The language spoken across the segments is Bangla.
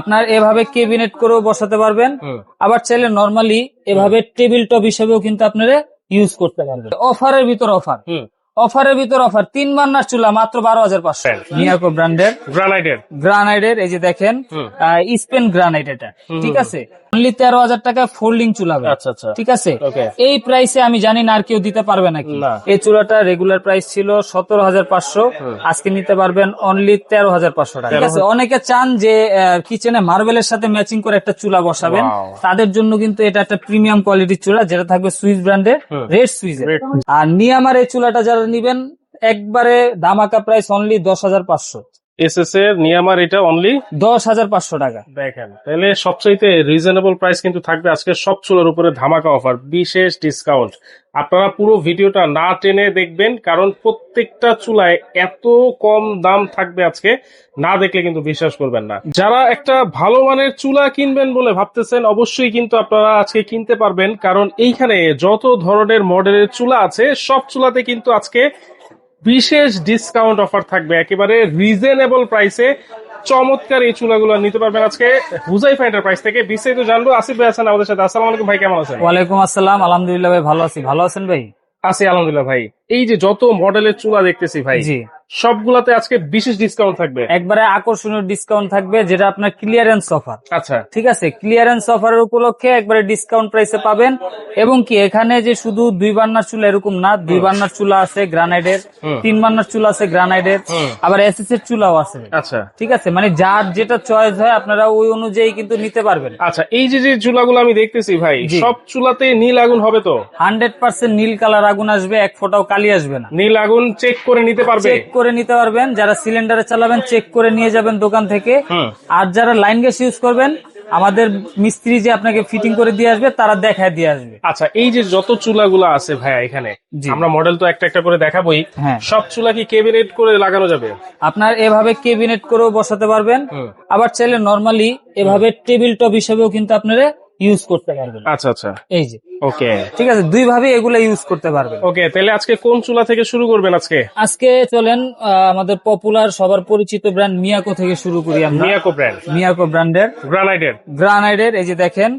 আপনার এভাবে ক্যাবিনেট করেও বসাতে পারবেন, আবার চাইলে নরমালি এভাবে টেবিল টপ হিসেবেও কিন্তু আপনারা ইউজ করতে পারবেন। অফারের ভিতর অফার, অফারের ভিতর অফার, 3 বার্নার চুলা মাত্র 12,500। মিয়াকো ব্র্যান্ডের গ্রানাইটের এই যে দেখেন স্পেন গ্রানাইট, এটা ঠিক আছে অনলি 13,000 টাকা ফোল্ডিং চুলা। আচ্ছা আচ্ছা, ঠিক আছে, এই প্রাইসে আমি জানি না আর কেউ দিতে পারবে নাকি। এই চুলাটা রেগুলার প্রাইস ছিল 17,500, আজকে নিতে পারবেন অনলি 13,500 টাকা। ঠিক আছে, অনেকে চান যে কিচেনে মার্বেলের সাথে ম্যাচিং করে একটা চুলা বসাবেন, তাদের জন্য কিন্তু এটা একটা প্রিমিয়াম কোয়ালিটির চুলা, যেটা থাকবে সুইস ব্র্যান্ডের রেড সুইস। আর নিয়ামার এই চুলাটা যারা নিবেন একবারে ধামাকা প্রাইস অনলি 10,500। এসএস এর নিয়ামার এটা অনলি 10,500 টাকা। দেখেন, তাহলে সবচাইতে রিজনেবল প্রাইস কিন্তু থাকবে আজকে সব চুলার উপরে ধামাকা অফার, বিশেষ ডিসকাউন্ট। আপনারা পুরো ভিডিওটা না টেনে দেখবেন, কারণ প্রত্যেকটা চুলায় এত কম দাম থাকবে আজকে, না দেখলে কিন্তু বিশ্বাস করবেন না। যারা একটা ভালো মানের চুলা কিনবেন বলে ভাবতেছেন, অবশ্যই কিন্তু আপনারা আজকে কিনতে পারবেন, কারণ এইখানে যত ধরনের মডেলের চুলা আছে সব চুলাতে কিন্তু আজকে বিশেষ ডিসকাউন্ট অফার থাকবে, একেবারে রিজনেবল প্রাইসে চমৎকার এই চুলাগুলো নিতে পারবেন আজকে হুজাইফা এন্টারপ্রাইজ থেকে। বিস্তারিত জানবো, আসিফ ভাই আছেন আমাদের সাথে। আসসালামু আলাইকুম ভাই, কেমন আছেন? ওয়ালাইকুম আসসালাম, আলহামদুলিল্লাহ ভাই, ভালো আছি। ভালো আছেন ভাই? আছি আলহামদুলিল্লাহ ভাই। এই যে যত মডেলের চুলা দেখতেছি ভাই, জি, সবগুলাতে আজকে বিশেষ ডিসকাউন্ট থাকবে, একবারে আকর্ষণীয় ডিসকাউন্ট থাকবে, যেটা আপনার ক্লিয়ারেন্স অফার। আচ্ছা ঠিক আছে, ক্লিয়ারেন্স অফারের উপলক্ষে একবারে ডিসকাউন্ট প্রাইসে পাবেন। এবং কি এখানে যে শুধু 2 বার্নার চুলা এরকম না, 2 বার্নার চুলা আছে গ্রানাইটের, 3 বার্নার চুলা আছে গ্রানাইটের, আবার এসএস এর চুলাও আছে। আচ্ছা ঠিক আছে, মানে যার যেটা চয়েস হয় আপনারা ওই অনুযায়ী কিন্তু নিতে পারবেন। আচ্ছা, এই যে যে চুলাগুলো আমি দেখতেছি ভাই, সব চুলাতে নীল আগুন হবে তো? 100% নীল কালার আগুন আসবে, এক ফোঁটাও কালি আসবে না। নীল আগুন চেক করে নিতে পারবে? চেক করে নিতে পারবেন, যারা সিলিন্ডারে চালাবেন চেক করে নিয়ে যাবেন দোকান থেকে। আর যারা লাইন গ্যাস ইউজ করবেন, আমাদের মিস্ত্রি যে আপনাকে ফিটিং করে দিয়ে আসবে, তারা দেখায় দিয়ে আসবে। আচ্ছা, এই যে যত চুলাগুলো আছে ভাইয়া এখানে, আমরা মডেল তো একটা একটা করে দেখাবোই, সব চুলা কি ক্যাবিনেট করে লাগানো যাবে? আপনার এভাবে ক্যাবিনেট করেও বসাতে পারবেন, আবার চাইলে নরমালি এভাবে টেবিল টপ হিসেবেও কিন্তু আপনারা ইউজ করতে পারবেন। আচ্ছা আচ্ছা, এই যে ওকে, ঠিক আছে, 2 ভাবে এগুলো ইউজ করতে পারবেন। ওকে, তাহলে আজকে কোন চুলা থেকে শুরু করবেন? আজকে চলেন আমাদের পপুলার সবার পরিচিত ব্র্যান্ড মিয়াকো থেকে শুরু করি আমরা। মিয়াকো ব্র্যান্ডের গ্রানাইটের এই যে দেখেন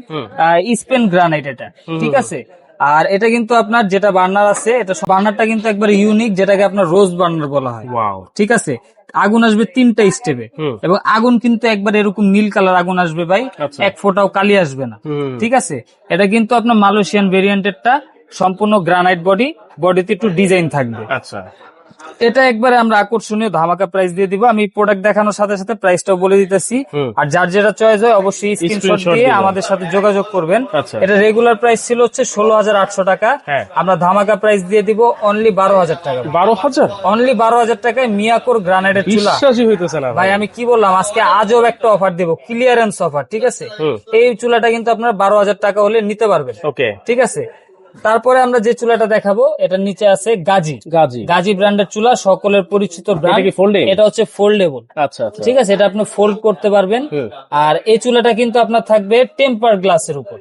স্পেন গ্রানাইট, এটা ঠিক আছে। আর এটা কিন্তু আপনার যেটা বার্নার আছে, এটা বার্নারটা কিন্তু একবার ইউনিক, যেটাকে আপনার রোজ বার্নার বলা হয়। ঠিক আছে, আগুন আসবে 3টা স্টেপে, এবং আগুন কিন্তু একবার এরকম নীল কালার আগুন আসবে ভাই, এক ফোঁটাও কালি আসবে না। ঠিক আছে, এটা কিন্তু আপনার মালয়েশিয়ান ভেরিয়েন্টেরটা, সম্পূর্ণ গ্রানাইট বডিতে একটু ডিজাইন থাকবে। আচ্ছা, এটা একবারে আমরা আকর্ষণীয় ধামাকা প্রাইস দিয়ে দিব। আমি প্রোডাক্ট দেখানোর সাথে সাথে প্রাইসটাও বলে দিতেছি, আর যার যেটা চয়েস হয় অবশ্যই স্ক্রিনশট দিয়ে আমাদের সাথে যোগাযোগ করবেন। এটা রেগুলার প্রাইস ছিল হচ্ছে 16,800 টাকা, আমরা ধামাকা প্রাইস দিয়ে দিব অনলি 12,000 টাকা। 12,000? অনলি 12,000 টাকায় মিয়াকোর গ্রানাইটের চুলা। বিশ্বাসই হইতেছে না ভাই, আমি কি বললাম, আজকে আজব একটা অফার দেব, ক্লিয়ারেন্স অফার। ঠিক আছে, এই চুলাটা কিন্তু আপনার 12,000 টাকা হলে নিতে পারবেন। ঠিক আছে, তারপরে আমরা যে চুলাটা দেখাবো, এটার নিচে আছে গাজী ব্র্যান্ডের চুলা, সকলের পরিচিত ব্র্যান্ড। এটা হচ্ছে ফোল্ডেবল। আচ্ছা, ঠিক আছে, এটা আপনি ফোল্ড করতে পারবেন। আর এই চুলাটা কিন্তু আপনার থাকবে টেম্পার গ্লাসের উপর,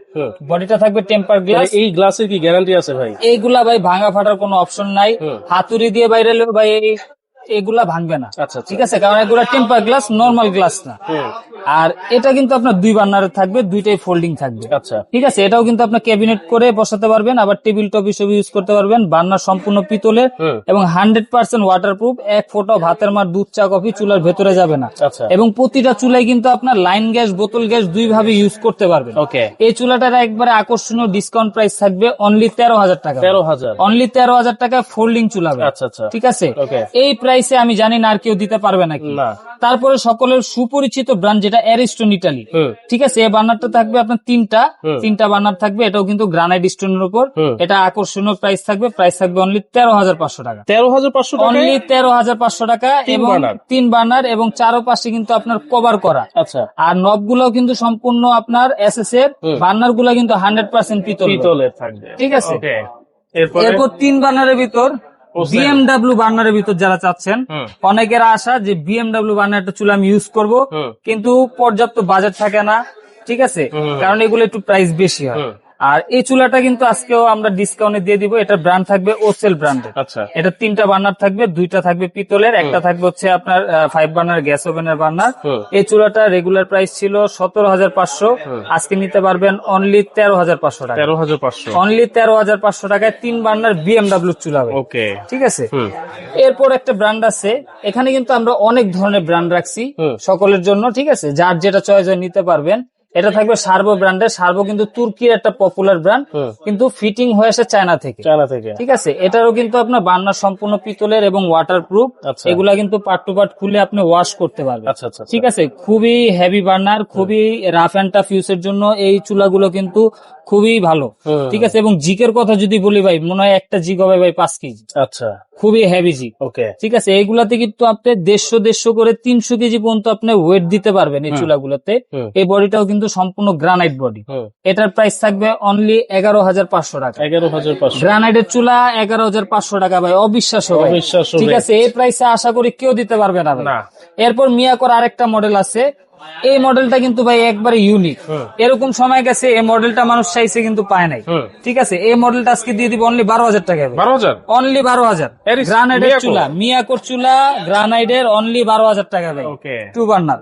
বডিটা থাকবে টেম্পার গ্লাস। এই গ্লাসের কি গ্যারান্টি আছে ভাই? এইগুলা ভাই ভাঙা ফাটার কোনো অপশন নাই, হাতুড়ি দিয়ে বাইরে এলেও ভাই এগুলা ভাঙবে না। ঠিক আছে, কারণ এগুলা টেম্পার গ্লাস, নরমাল গ্লাস না। আর এটা কিন্তু আপনার 2 বার্নারে থাকবে, 2টাই ফোল্ডিং থাকবে। ঠিক আছে, এটাও কিন্তু আপনার ক্যাবিনেট করে বসাতে পারবেন, আবার টেবিল টপ হিসেবে ইউজ করতে পারবেন। বার্নার সম্পূর্ণ পিতলের এবং 100% ওয়াটারপ্রুফ, এক ফোঁটা ভাতের মার, দুধ, চা, কফি চুলার ভেতরে যাবে না। এবং প্রতিটা চুলাই কিন্তু আপনার লাইন গ্যাস, বোতল গ্যাস 2 ভাবে ইউজ করতে পারবেন। এই চুলাটার একবারে আকর্ষণীয় ডিসকাউন্ট প্রাইস থাকবে অনলি 13,000 টাকা। অনলি 13,000 টাকা ফোল্ডিং চুলা। ঠিক আছে, এই প্রাইসে আমি জানি না আর কেউ দিতে পারবে নাকি। তারপরে সকলের সুপরিচিত ব্র্যান্ড যেটা অ্যারিস্টন ইটালি। ঠিক আছে, এই বার্নারটা থাকবে আপনার 3টা বার্নার থাকবে, এটাও কিন্তু গ্রানাইট স্টোনের উপর। এটা আকর্ষণীয় প্রাইস থাকবে অনলি 13,500 টাকা। 13,500 অনলি 13,500 টাকা, এবং 3 বার্নার এবং চারোপাশে কিন্তু আপনার কভার করা। আচ্ছা, আর নব গুলাও কিন্তু সম্পূর্ণ আপনার এসএস এর, বার্নার গুলা কিন্তু 100% পিতলের থাকবে। ঠিক আছে, এরপর 3 বার্নারের ভিতর বিএমডব্লিউ বার্নারের ভিতর যারা চাচ্ছেন, অনেকের আশা যে বিএমডব্লিউ বার্নারটা চুলা আমি ইউজ করব, কিন্তু পর্যাপ্ত বাজেট থাকে না। ঠিক আছে, কারণ এগুলো একটু প্রাইস বেশি হয়। আর এই চুলাটা কিন্তু আজকেও আমরা ডিসকাউন্টে দিয়ে দিব। এটা ব্র্যান্ড থাকবে ওসেল ব্র্যান্ডের। আচ্ছা, এটা 3টা বার্নার থাকবে, 2টা থাকবে পিতলের, একটা থাকবে হচ্ছে আপনার 5 বার্নার গ্যাস ওভেনের বার্নার। এই চুলাটা রেগুলার প্রাইস ছিল 17,500, আজকে নিতে পারবেন অনলি 13,500 টাকা। 13,500 অনলি 13,500 টাকায় 3 বার্নার বিএমডব্লিউ চুলা হবে। ওকে, ঠিক আছে। এরপর একটা ব্র্যান্ড আছে, এখানে কিন্তু আমরা অনেক ধরনের ব্র্যান্ড রাখছি সকলের জন্য। ঠিক আছে, যার যেটা চয়েস হয় নিতে পারবেন। এটা থাকবে সার্ভো ব্র্যান্ডের। সার্ভো কিন্তু তুর্কির একটা পপুলার ব্র্যান্ড, কিন্তু ফিটিং হয়ে আসে চায়না থেকে। ঠিক আছে, এটারও কিন্তু আপনার বার্নার সম্পূর্ণ পিতলের এবং ওয়াটার প্রুফ। এগুলা কিন্তু পার্ট টু পার্ট খুলে আপনি ওয়াশ করতে পারবেন। ঠিক আছে, খুবই হেভি বার্নার, খুবই রাফ অ্যান্ড টাফ ইউজের জন্য এই চুলাগুলো কিন্তু খুবই ভালো। ঠিক আছে, এবং জিকের কথা যদি বলি ভাই, মনে হয় একটা জিগ হবে ভাই 5 কেজি। আচ্ছা, খুবই হেভি জি। ওকে, ঠিক আছে, এইগুলাতে কিন্তু আপনি 150 করে 300 কেজি পর্যন্ত আপনি ওয়েট দিতে পারবেন এই চুলাগুলোতে। এই বডিটাও কিন্তু সম্পূর্ণ গ্রানাইট বডি। এটার প্রাইস থাকবে অনলি 11,500 টাকা। 11,500 গ্রানাইটের চুলা 11,500 টাকা ভাই, অবিশ্বাস্য ভাই। ঠিক আছে, এই প্রাইসে আশা করি কেউ দিতে পারবে না ভাই। এরপর মিয়াকোর আরেকটা মডেল আছে, এই মডেলটা কিন্তু ভাই একবারে ইউনিক। এরকম সময় গেছে এই মডেলটা মানুষ চাইছে কিন্তু পায় নাই। ঠিক আছে, এই মডেলটা আজকে দিয়ে দিব অনলি 12,000 টাকা। 12,000, অনলি 12,000। গ্রানাইটের চুলা, মিয়াকোর চুলা গ্রানাইটের, অনলি 12,000 টাকা ভাই। ওকে, 2 বার্নার।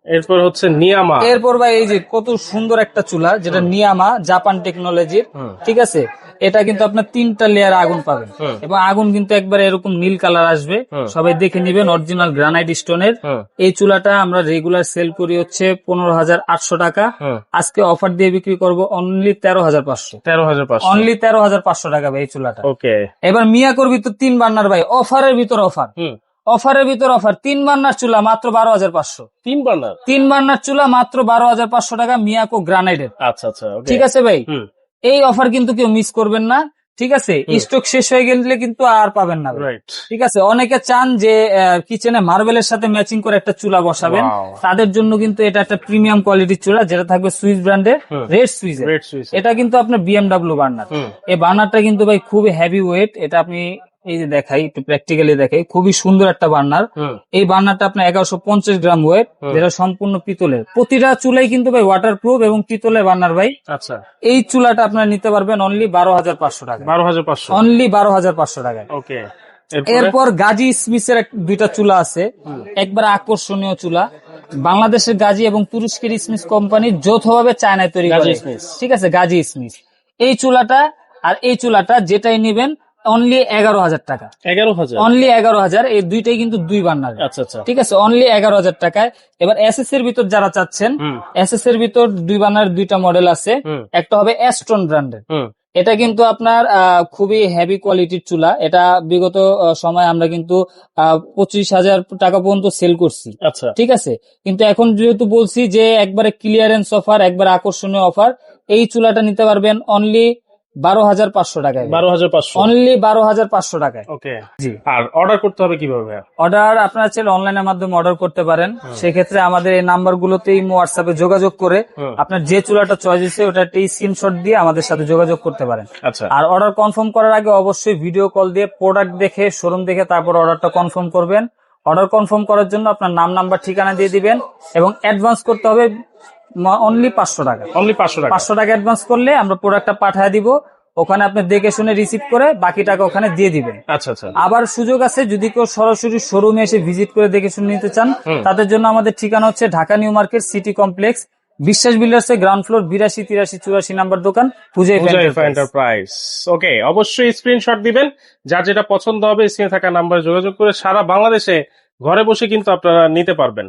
এরপর হচ্ছে নিয়ামা। এরপর ভাই এই যে কত সুন্দর একটা চুলা, যেটা নিয়ামা জাপান টেকনোলজির। ঠিক আছে, এটা কিন্তু আপনার 3টা লেয়ার আগুন পাবেন, এবং আগুন কিন্তু একবারে এরকম নীল কালার আসবে। সবাই দেখে নিবেন, অরিজিনাল গ্রানাইট স্টোনের। এই চুলাটা আমরা রেগুলার সেল করি হচ্ছে 15,800 টাকা। আজকে অফার দিয়ে বিক্রি করবো অনলি 13,500। 13,500, অনলি 13,500 টাকা ভাই এই চুলাটা। ওকে, এবার মিয়াকোর ভিতর 3 বার্নার ভাই, অফারের ভিতর অফার। অফারের ভিতর অফার, 3 বার্নার চুলা মাত্র 12,500। 3 বার্নার, 3 বার্নার চুলা মাত্র 12,500 টাকা, মিয়াকো গ্রানাইটের। আচ্ছা আচ্ছা, ঠিক আছে ভাই, এই অফার কিন্তু কেউ মিস করবেন না। ঠিক আছে, স্টক শেষ হয়ে গেলে কিন্তু আর পাবেন না। ঠিক আছে, অনেকে চান যে কিচেনে মার্বেলের সাথে ম্যাচিং করে একটা চুলা বসাবেন, তাদের জন্য কিন্তু এটা একটা প্রিমিয়াম কোয়ালিটির চুলা, যেটা থাকবে সুইস ব্র্যান্ডের রেড সুইস। এটা কিন্তু আপনার বিএমডব্লিউ বার্নার। এই বার্নারটা কিন্তু ভাই খুবই হেভি ওয়েট। এটা আপনি এই যে দেখাই, একটু প্র্যাকটিক্যালি দেখাই, খুবই সুন্দর একটা বার্নার। এই বার্নারটা আপনার 1150 গ্রাম ওয়েট, যেটা সম্পূর্ণ পিতলের। প্রতিটা চুলাই কিন্তু ভাই ওয়াটার প্রুফ এবং পিতলের বার্নার ভাই। আচ্ছা, এই চুলাটা আপনারা নিতে পারবেন অনলি 12,500 টাকা। 12,500, অনলি 12,500 টাকায়। ওকে। এরপর গাজী স্মিথের 2টা চুলা আছে, একবার আকর্ষণীয় চুলা। বাংলাদেশের গাজী এবং তুরস্কের স্মিথ কোম্পানি যৌথভাবে চায়নায় তৈরি করে। ঠিক আছে, গাজী স্মিথ। এই চুলাটা আর এই চুলাটা যেটাই নিবেন অনলি 11,000 টাকা। 11,000, অনলি 11,000। এই দুইটাই কিন্তু 2 বার্নার। আচ্ছা আচ্ছা, ঠিক আছে, অনলি 11,000 টাকায়। এবার এসএস এর ভিতর যারা চাচ্ছেন, এসএস এর ভিতর 2 বার্নার 2টা মডেল আছে। একটা হবে অ্যাস্ট্রন ব্র্যান্ডের। এটা কিন্তু আপনার খুবই হেভি কোয়ালিটির চুলা। এটা বিগত সময় আমরা কিন্তু 25,000 টাকা পর্যন্ত সেল করছি। আচ্ছা, ঠিক আছে, কিন্তু এখন যেহেতু বলছি যে একবারে ক্লিয়ারেন্স অফার, একবারে আকর্ষণীয় অফার, এই চুলাটা নিতে পারবেন অনলি 12,500 টাকায়। 12,500, অনলি 12,500 টাকায়। ওকে, জি। আর অর্ডার করতে হবে কিভাবে? অর্ডার আপনারা চাইলে অনলাইনের মাধ্যমে অর্ডার করতে পারেন। সেক্ষেত্রে আমাদের এই নাম্বারগুলোতে ইমো হোয়াটসঅ্যাপে যোগাযোগ করে আপনার যে চুলাটা চয়েস হয়েছে ওটা একটা স্ক্রিনশট দিয়ে আমাদের সাথে যোগাযোগ করতে পারেন। আচ্ছা, আর অর্ডার কনফার্ম করার আগে অবশ্যই ভিডিও কল দিয়ে প্রোডাক্ট দেখে, শোরুম দেখে তারপর অর্ডারটা কনফার্ম করবেন। অর্ডার কনফার্ম করার জন্য আপনার নাম, নাম্বার, ঠিকানা দিয়ে দিবেন, এবং অ্যাডভান্স করতে হবে অনলি 500 টাকা। অনলি 500 টাকা। 500 টাকা অ্যাডভান্স করলে আমরা প্রোডাক্টটা পাঠিয়ে দিব। ওখানে আপনি দেখে শুনে রিসিভ করে বাকি টাকা ওখানে দিয়ে দিবেন। আচ্ছা আচ্ছা, আবার সুযোগ আছে, যদি কেউ সরাসরি শোরুমে এসে ভিজিট করে দেখে শুনে নিতে চান, তাদের জন্য আমাদের ঠিকানা হচ্ছে Dhaka new market city complex, বিশ্বাস বিল্ডার্সের গ্রাউন্ড ফ্লোর, 82, 83, 84 নাম্বার দোকান, হুজাইফা এন্টারপ্রাইজ। ওকে, অবশ্যই স্ক্রিনশট দিবেন, যার যেটা পছন্দ হবে স্ক্রিনে থাকা নাম্বারে যোগাযোগ করে সারা বাংলাদেশে ঘরে বসে কিন্তু আপনারা নিতে পারবেন।